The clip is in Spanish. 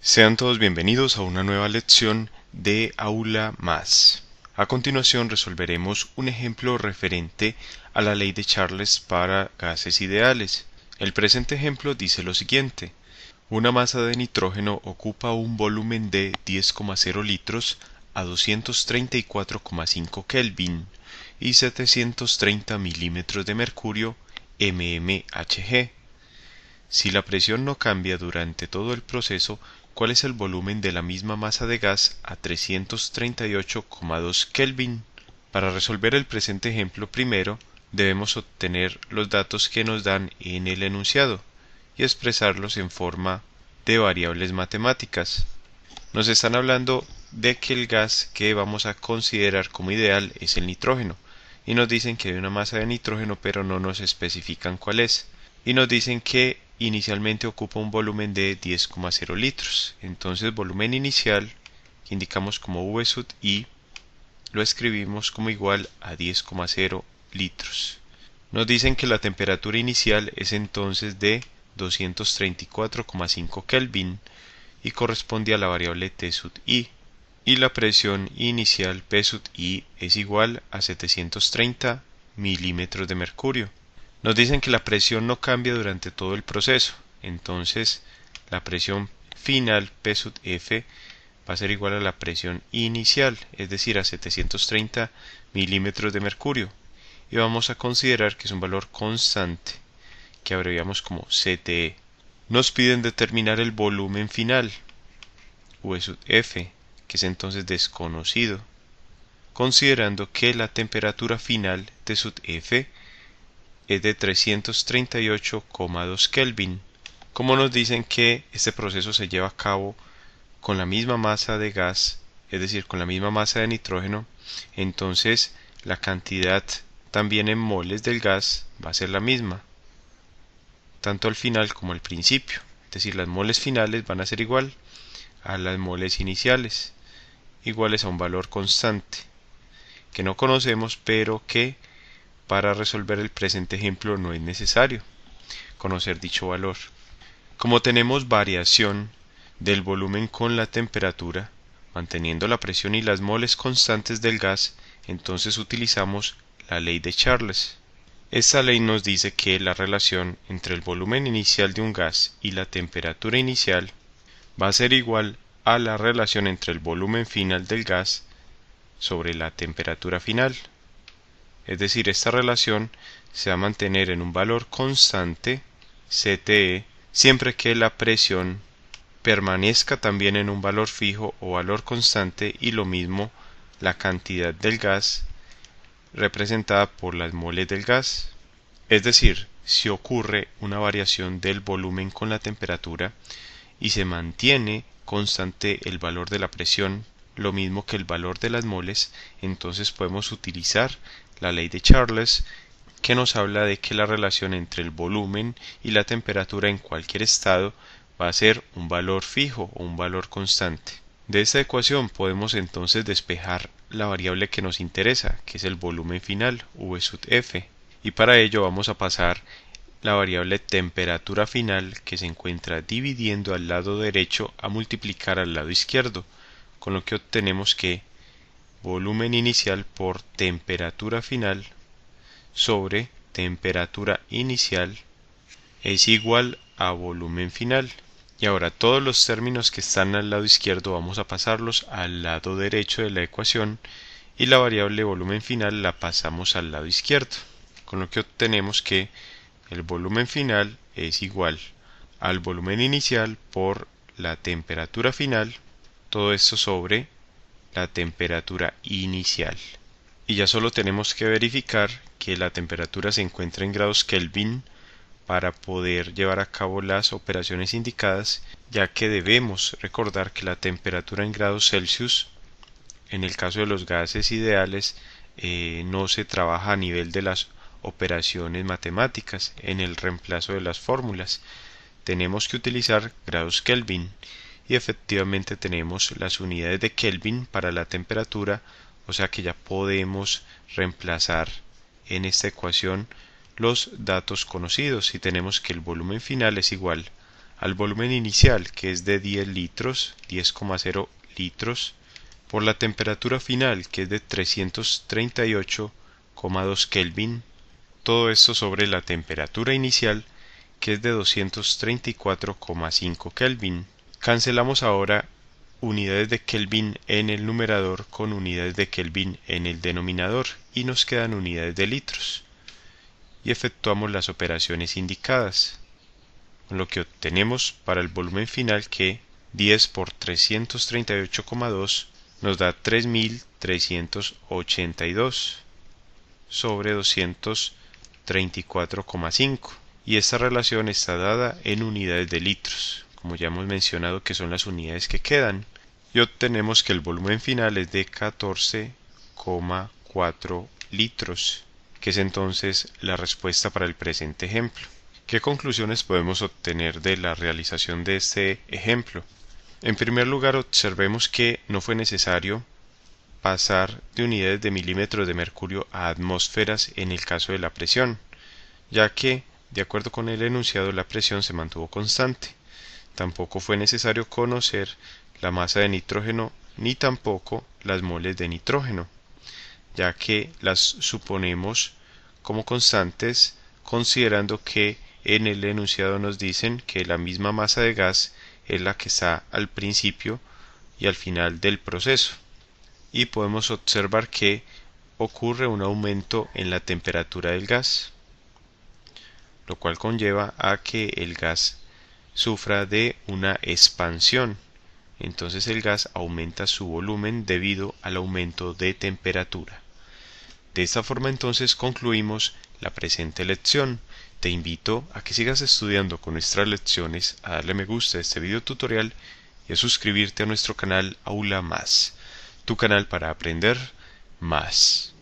Sean todos bienvenidos a una nueva lección de Aula Más. A continuación resolveremos un ejemplo referente a la ley de Charles para gases ideales. El presente ejemplo dice lo siguiente: una masa de nitrógeno ocupa un volumen de 10,0 litros a 234,5 Kelvin y 730 milímetros de mercurio mmHg. Si la presión no cambia durante todo el proceso, ¿cuál es el volumen de la misma masa de gas a 338,2 Kelvin? Para resolver el presente ejemplo, primero debemos obtener los datos que nos dan en el enunciado y expresarlos en forma de variables matemáticas. Nos están hablando de que el gas que vamos a considerar como ideal es el nitrógeno, y nos dicen que hay una masa de nitrógeno, pero no nos especifican cuál es, y nos dicen que inicialmente ocupa un volumen de 10,0 litros. Entonces volumen inicial, que indicamos como V sub I, lo escribimos como igual a 10,0 litros. Nos dicen que la temperatura inicial es entonces de 234,5 Kelvin y corresponde a la variable T sub I, y la presión inicial P sub I es igual a 730 milímetros de mercurio. Nos dicen que la presión no cambia durante todo el proceso, entonces la presión final P sub F va a ser igual a la presión inicial, es decir, a 730 milímetros de mercurio, y vamos a considerar que es un valor constante, que abreviamos como CTE. Nos piden determinar el volumen final, V sub F, que es entonces desconocido, considerando que la temperatura final T sub F es de 338,2 Kelvin. Como nos dicen que este proceso se lleva a cabo con la misma masa de gas, es decir, con la misma masa de nitrógeno, entonces la cantidad también en moles del gas va a ser la misma, tanto al final como al principio. Es decir, las moles finales van a ser igual a las moles iniciales, iguales a un valor constante, que no conocemos, pero que para resolver el presente ejemplo no es necesario conocer dicho valor. Como tenemos variación del volumen con la temperatura, manteniendo la presión y las moles constantes del gas, entonces utilizamos la ley de Charles. Esta ley nos dice que la relación entre el volumen inicial de un gas y la temperatura inicial va a ser igual a la relación entre el volumen final del gas sobre la temperatura final. Es decir, esta relación se va a mantener en un valor constante, CTE, siempre que la presión permanezca también en un valor fijo o valor constante, y lo mismo la cantidad del gas representada por las moles del gas. Es decir, si ocurre una variación del volumen con la temperatura y se mantiene constante el valor de la presión, lo mismo que el valor de las moles, entonces podemos utilizar la ley de Charles, que nos habla de que la relación entre el volumen y la temperatura en cualquier estado va a ser un valor fijo o un valor constante. De esta ecuación podemos entonces despejar la variable que nos interesa, que es el volumen final, V sub F, y para ello vamos a pasar la variable temperatura final, que se encuentra dividiendo al lado derecho, a multiplicar al lado izquierdo, con lo que obtenemos que volumen inicial por temperatura final sobre temperatura inicial es igual a volumen final. Y ahora todos los términos que están al lado izquierdo vamos a pasarlos al lado derecho de la ecuación, y la variable volumen final la pasamos al lado izquierdo, con lo que obtenemos que el volumen final es igual al volumen inicial por la temperatura final, todo esto sobre la temperatura inicial. Y ya solo tenemos que verificar que la temperatura se encuentra en grados Kelvin para poder llevar a cabo las operaciones indicadas, ya que debemos recordar que la temperatura en grados Celsius, en el caso de los gases ideales, no se trabaja a nivel de las operaciones matemáticas en el reemplazo de las fórmulas. Tenemos que utilizar grados Kelvin, y efectivamente tenemos las unidades de Kelvin para la temperatura, o sea que ya podemos reemplazar en esta ecuación los datos conocidos, y tenemos que el volumen final es igual al volumen inicial, que es de 10 litros, 10,0 litros, por la temperatura final, que es de 338,2 Kelvin, todo esto sobre la temperatura inicial, que es de 234,5 Kelvin. Cancelamos ahora unidades de Kelvin en el numerador con unidades de Kelvin en el denominador y nos quedan unidades de litros. Y efectuamos las operaciones indicadas, con lo que obtenemos para el volumen final que 10 por 338,2 nos da 3382 sobre 234,5, y esta relación está dada en unidades de litros, como ya hemos mencionado que son las unidades que quedan, y obtenemos que el volumen final es de 14,4 litros, que es entonces la respuesta para el presente ejemplo. ¿Qué conclusiones podemos obtener de la realización de este ejemplo? En primer lugar, observemos que no fue necesario pasar de unidades de milímetros de mercurio a atmósferas en el caso de la presión, ya que, de acuerdo con el enunciado, la presión se mantuvo constante. Tampoco fue necesario conocer la masa de nitrógeno ni tampoco las moles de nitrógeno, ya que las suponemos como constantes considerando que en el enunciado nos dicen que la misma masa de gas es la que está al principio y al final del proceso, y podemos observar que ocurre un aumento en la temperatura del gas, lo cual conlleva a que el gas sufra de una expansión. Entonces el gas aumenta su volumen debido al aumento de temperatura. De esta forma entonces concluimos la presente lección. Te invito a que sigas estudiando con nuestras lecciones, a darle me gusta a este video tutorial y a suscribirte a nuestro canal Aula Más, tu canal para aprender más.